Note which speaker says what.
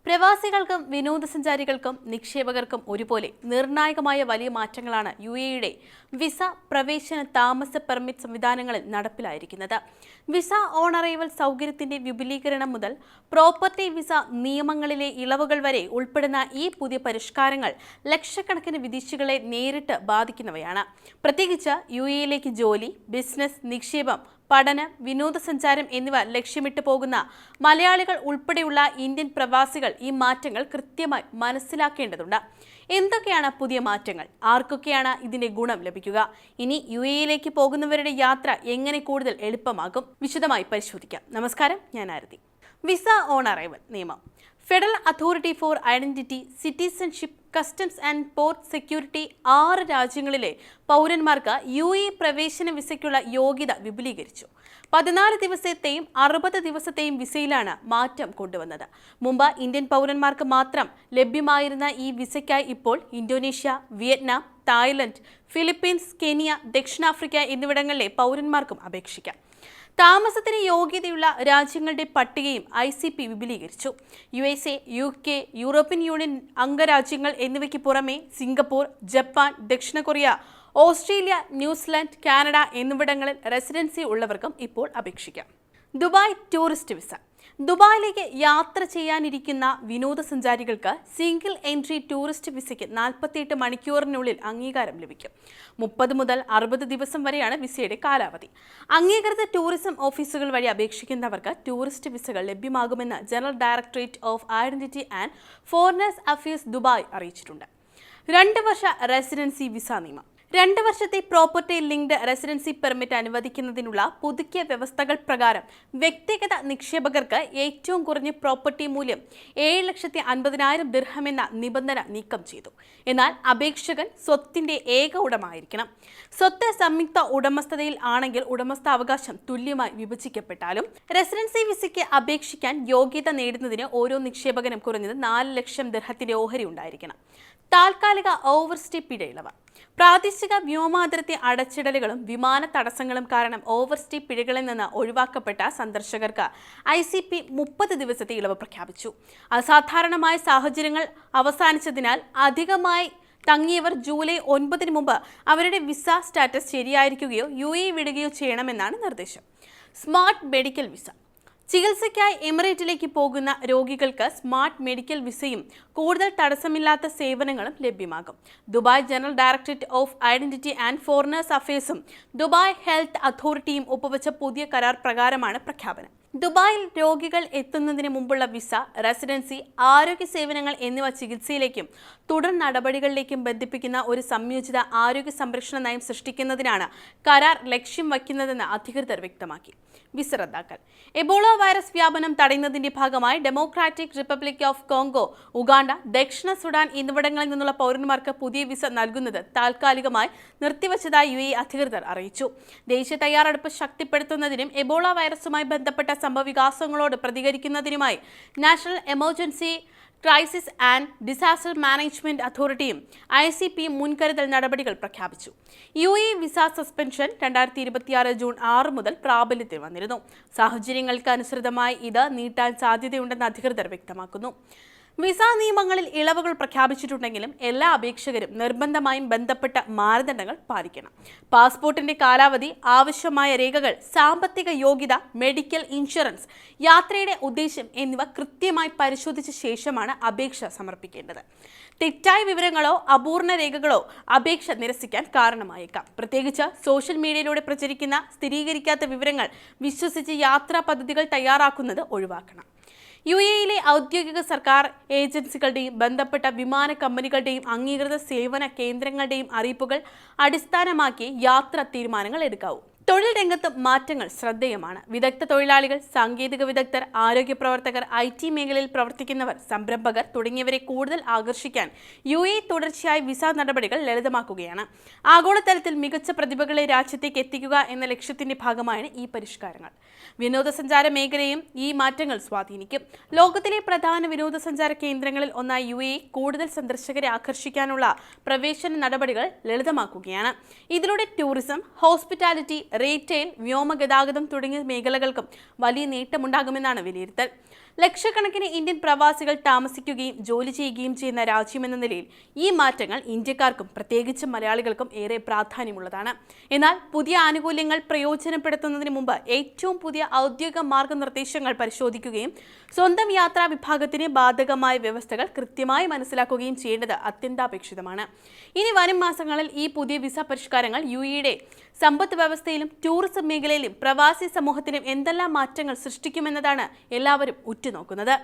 Speaker 1: പ്രവാസികൾക്കും വിനോദസഞ്ചാരികൾക്കും നിക്ഷേപകർക്കും ഒരുപോലെ നിർണായകമായ വലിയ മാറ്റങ്ങളാണ് യുഎഇയുടെ വിസ പ്രവേശന താമസ പെർമിറ്റ് സംവിധാനങ്ങളിൽ നടപ്പിലായിരിക്കുന്നത്. വിസ ഓൺ അറൈവൽ സൗകര്യത്തിന്റെ വിപുലീകരണം മുതൽ പ്രോപ്പർട്ടി വിസ നിയമങ്ങളിലെ ഇളവുകൾ വരെ ഉൾപ്പെടുന്ന ഈ പുതിയ പരിഷ്കാരങ്ങൾ ലക്ഷക്കണക്കിന് വിദേശികളെ നേരിട്ട് ബാധിക്കുന്നവയാണ്. പ്രത്യേകിച്ച് യുഎഇയിലേക്ക് ജോലി, ബിസിനസ്, നിക്ഷേപം, പഠനം, വിനോദസഞ്ചാരം എന്നിവ ലക്ഷ്യമിട്ട് പോകുന്ന മലയാളികൾ ഉൾപ്പെടെയുള്ള ഇന്ത്യൻ പ്രവാസികൾ ഈ മാറ്റങ്ങൾ കൃത്യമായി മനസ്സിലാക്കേണ്ടതുണ്ട്. എന്തൊക്കെയാണ് പുതിയ മാറ്റങ്ങൾ? ആർക്കൊക്കെയാണ് ഇതിന്റെ ഗുണം ലഭിക്കുക? ഇനി യുഎഇയിലേക്ക് പോകുന്നവരുടെ യാത്ര എങ്ങനെ കൂടുതൽ എളുപ്പമാകും? വിശദമായി പരിശോധിക്കാം. നമസ്കാരം, ഞാൻ ആരതി. വിസ ഓൺ അറൈവൽ നിയമം. Federal authority four identity, citizenship, customs and port security 6 രാജ്യങ്ങളിലെ പൗരന്മാർക്ക് യുഎഇ പ്രവേശന വിസയ്ക്കുള്ള യോഗ്യത വിപുലീകരിച്ചു. 14 ദിവസത്തെയും 60 ദിവസത്തെയും വിസയിലാണ് മാറ്റം കൊണ്ടുവന്നത്. മുമ്പ് ഇന്ത്യൻ പൗരന്മാർക്ക് മാത്രം ലഭ്യമായിരുന്ന ഈ വിസയ്ക്കായി ഇപ്പോൾ Indonesia, Vietnam, Thailand, Philippines, Kenya, ദക്ഷിണാഫ്രിക്ക എന്നിവിടങ്ങളിലെ പൗരന്മാർക്കും അപേക്ഷിക്കാം. താമസത്തിന് യോഗ്യതയുള്ള രാജ്യങ്ങളുടെ പട്ടികയും ICP വിപുലീകരിച്ചു. USA, UK, യൂറോപ്യൻ യൂണിയൻ അംഗരാജ്യങ്ങൾ എന്നിവയ്ക്ക് പുറമെ സിംഗപ്പൂർ, ജപ്പാൻ, ദക്ഷിണ കൊറിയ, ഓസ്ട്രേലിയ, ന്യൂസിലാൻഡ്, കാനഡ എന്നിവിടങ്ങളിൽ റെസിഡൻസി ഉള്ളവർക്കും ഇപ്പോൾ അപേക്ഷിക്കാം. Dubai tourist visa. ദുബായിലേക്ക് യാത്ര ചെയ്യാനിരിക്കുന്ന വിനോദസഞ്ചാരികൾക്ക് സിംഗിൾ എൻട്രി ടൂറിസ്റ്റ് വിസയ്ക്ക് 48 മണിക്കൂറിനുള്ളിൽ അംഗീകാരം ലഭിക്കും. 30 മുതൽ 60 ദിവസം വരെയാണ് വിസയുടെ കാലാവധി. അംഗീകൃത ടൂറിസം ഓഫീസുകൾ വഴി അപേക്ഷിക്കുന്നവർക്ക് ടൂറിസ്റ്റ് വിസകൾ ലഭ്യമാകുമെന്ന് general directorate of identity and foreigners affairs Dubai അറിയിച്ചിട്ടുണ്ട്. 2 വർഷ റെസിഡൻസി വിസ നിയമം. 2 വർഷത്തെ പ്രോപ്പർട്ടി ലിങ്ക്ഡ് റെസിഡൻസി പെർമിറ്റ് അനുവദിക്കുന്നതിനുള്ള പുതുക്കിയ വ്യവസ്ഥകൾ പ്രകാരം വ്യക്തിഗത നിക്ഷേപകർക്ക് ഏറ്റവും കുറഞ്ഞ പ്രോപ്പർട്ടി മൂല്യം 7,50,000 ദിർഹം എന്ന നിബന്ധന നീക്കം ചെയ്തു. എന്നാൽ അപേക്ഷകൻ സ്വത്തിന്റെ ഏക ഉടമയായിരിക്കണം. സ്വത്ത് സംയുക്ത ഉടമസ്ഥതയിൽ ആണെങ്കിൽ ഉടമസ്ഥാവകാശം തുല്യമായി വിഭജിക്കപ്പെട്ടാലും റെസിഡൻസി വിസയ്ക്ക് അപേക്ഷിക്കാൻ യോഗ്യത നേടുന്നതിന് ഓരോ നിക്ഷേപകനും കുറഞ്ഞത് 4 ലക്ഷം ദിർഹത്തിന്റെ ഓഹരി ഉണ്ടായിരിക്കണം. താൽക്കാലിക ഓവർസ്റ്റേ പിഴ ഇളവ്. പ്രാദേശിക വ്യോമാതിർത്തി അടച്ചിടലുകളും വിമാന തടസ്സങ്ങളും കാരണം ഓവർസ്റ്റേ പിഴകളിൽ നിന്ന് ഒഴിവാക്കപ്പെട്ട സന്ദർശകർക്ക് ICP 30 ദിവസത്തെ ഇളവ് പ്രഖ്യാപിച്ചു. അസാധാരണമായ സാഹചര്യങ്ങൾ അവസാനിച്ചതിനാൽ അധികമായി തങ്ങിയവർ ജൂലൈ 9 മുമ്പ് അവരുടെ വിസ സ്റ്റാറ്റസ് ശരിയായിരിക്കുകയോ UAE വിടുകയോ ചെയ്യണമെന്നാണ് നിർദ്ദേശം. Smart medical visa. ചികിത്സയ്ക്കായി എമിറേറ്റിലേക്ക് പോകുന്ന രോഗികൾക്ക് സ്മാർട്ട് മെഡിക്കൽ വിസയും കൂടുതൽ തടസ്സമില്ലാത്ത സേവനങ്ങളും ലഭ്യമാകും. Dubai general directorate of identity and foreigners അഫയേഴ്സും ദുബായ് ഹെൽത്ത് അതോറിറ്റിയും ഒപ്പുവെച്ച പുതിയ കരാർ പ്രകാരമാണ് പ്രഖ്യാപനം. ദുബായിൽ രോഗികൾ എത്തുന്നതിന് മുമ്പുള്ള വിസ, റെസിഡൻസി, ആരോഗ്യ സേവനങ്ങൾ എന്നിവ ചികിത്സയിലേക്കും തുടർ നടപടികളിലേക്കും ബന്ധിപ്പിക്കുന്ന ഒരു സംയോജിത ആരോഗ്യ സംരക്ഷണ നയം സൃഷ്ടിക്കുന്നതിനാണ് കരാർ ലക്ഷ്യം വയ്ക്കുന്നതെന്ന് അധികൃതർ വ്യക്തമാക്കി. വിസ റദ്ദാക്കൽ. എബോള വൈറസ് വ്യാപനം തടയുന്നതിന്റെ ഭാഗമായി democratic republic of Congo, Uganda, ദക്ഷിണ സുഡാൻ എന്നിവിടങ്ങളിൽ നിന്നുള്ള പൗരന്മാർക്ക് പുതിയ വിസ നൽകുന്നത് താൽക്കാലികമായി നിർത്തിവച്ചതായി UAE അധികൃതർ അറിയിച്ചു. ദേശീയ തയ്യാറെടുപ്പ് ശക്തിപ്പെടുത്തുന്നതിനും എബോള വൈറസുമായി ബന്ധപ്പെട്ട സംഭവവികാസങ്ങളോട് പ്രതികരിക്കുന്നതിനുമായി national emergency crisis and disaster management അതോറിറ്റിയും ICP മുൻകരുതൽ നടപടികൾ പ്രഖ്യാപിച്ചു. UAE വിസ സസ്പെൻഷൻ 2026 ജൂൺ 6 മുതൽ പ്രാബല്യത്തിൽ വന്നിരുന്നു. സാഹചര്യങ്ങൾക്ക് അനുസൃതമായി ഇത് നീട്ടാൻ സാധ്യതയുണ്ടെന്ന് അധികൃതർ വ്യക്തമാക്കുന്നു. വിസ നിയമങ്ങളിൽ ഇളവുകൾ പ്രഖ്യാപിച്ചിട്ടുണ്ടെങ്കിലും എല്ലാ അപേക്ഷകരും നിർബന്ധമായും ബന്ധപ്പെട്ട മാനദണ്ഡങ്ങൾ പാലിക്കണം. പാസ്പോർട്ടിന്റെ കാലാവധി, ആവശ്യമായ രേഖകൾ, സാമ്പത്തിക യോഗ്യത, മെഡിക്കൽ ഇൻഷുറൻസ്, യാത്രയുടെ ഉദ്ദേശം എന്നിവ കൃത്യമായി പരിശോധിച്ച ശേഷമാണ് അപേക്ഷ സമർപ്പിക്കേണ്ടത്. തെറ്റായ വിവരങ്ങളോ അപൂർണ രേഖകളോ അപേക്ഷ നിരസിക്കാൻ കാരണമായേക്കാം. പ്രത്യേകിച്ച് സോഷ്യൽ മീഡിയയിലൂടെ പ്രചരിക്കുന്ന സ്ഥിരീകരിക്കാത്ത വിവരങ്ങൾ വിശ്വസിച്ച് യാത്രാ പദ്ധതികൾ തയ്യാറാക്കുന്നത് ഒഴിവാക്കണം. UAEയിലെ ഔദ്യോഗിക സർക്കാർ ഏജൻസികളുടെയും ബന്ധപ്പെട്ട വിമാന കമ്പനികളുടെയും അംഗീകൃത സേവന കേന്ദ്രങ്ങളുടെയും അറിയിപ്പുകൾ അടിസ്ഥാനമാക്കി യാത്രാ തീരുമാനങ്ങൾ എടുക്കാവൂ. തൊഴിൽ രംഗത്ത് മാറ്റങ്ങൾ ശ്രദ്ധേയമാണ്. വിദഗ്ധ തൊഴിലാളികൾ, സാങ്കേതിക വിദഗ്ധർ, ആരോഗ്യ പ്രവർത്തകർ, IT മേഖലയിൽ പ്രവർത്തിക്കുന്നവർ, സംരംഭകർ തുടങ്ങിയവരെ കൂടുതൽ ആകർഷിക്കാൻ UAE തുടർച്ചയായി വിസ നടപടികൾ ലളിതമാക്കുകയാണ്. ആഗോളതലത്തിൽ മികച്ച പ്രതിഭകളെ രാജ്യത്തേക്ക് എത്തിക്കുക എന്ന ലക്ഷ്യത്തിന്റെ ഭാഗമായാണ് ഈ പരിഷ്കാരങ്ങൾ. വിനോദസഞ്ചാര മേഖലയും ഈ മാറ്റങ്ങൾ സ്വാധീനിക്കും. ലോകത്തിലെ പ്രധാന വിനോദസഞ്ചാര കേന്ദ്രങ്ങളിൽ ഒന്നായി UAE കൂടുതൽ സന്ദർശകരെ ആകർഷിക്കാനുള്ള പ്രവേശന നടപടികൾ ലളിതമാക്കുകയാണ്. ഇതിലൂടെ ടൂറിസം, ഹോസ്പിറ്റാലിറ്റി, റീറ്റെയിൽ, വ്യോമഗതാഗതം തുടങ്ങിയ മേഖലകൾക്കും വലിയ നേട്ടമുണ്ടാകുമെന്നാണ് വിലയിരുത്തൽ. ലക്ഷക്കണക്കിന് ഇന്ത്യൻ പ്രവാസികൾ താമസിക്കുകയും ജോലി ചെയ്യുകയും ചെയ്യുന്ന രാജ്യമെന്ന നിലയിൽ ഈ മാറ്റങ്ങൾ ഇന്ത്യക്കാർക്കും പ്രത്യേകിച്ചും മലയാളികൾക്കും ഏറെ പ്രാധാന്യമുള്ളതാണ്. എന്നാൽ പുതിയ ആനുകൂല്യങ്ങൾ പ്രയോജനപ്പെടുത്തുന്നതിന് മുമ്പ് ഏറ്റവും പുതിയ ഔദ്യോഗിക മാർഗനിർദ്ദേശങ്ങൾ പരിശോധിക്കുകയും സ്വന്തം യാത്രാ വിഭാഗത്തിന് ബാധകമായ വ്യവസ്ഥകൾ കൃത്യമായി മനസ്സിലാക്കുകയും ചെയ്യേണ്ടത് അത്യന്താപേക്ഷിതമാണ്. ഇനി വരും മാസങ്ങളിൽ ഈ പുതിയ വിസ പരിഷ്കാരങ്ങൾ യുടെ സമ്പദ് വ്യവസ്ഥയിലും ടൂറിസം മേഖലയിലും പ്രവാസി സമൂഹത്തിനും എന്തെല്ലാം മാറ്റങ്ങൾ സൃഷ്ടിക്കുമെന്നതാണ് എല്ലാവരും ഉറ്റുനോക്കുന്നത്.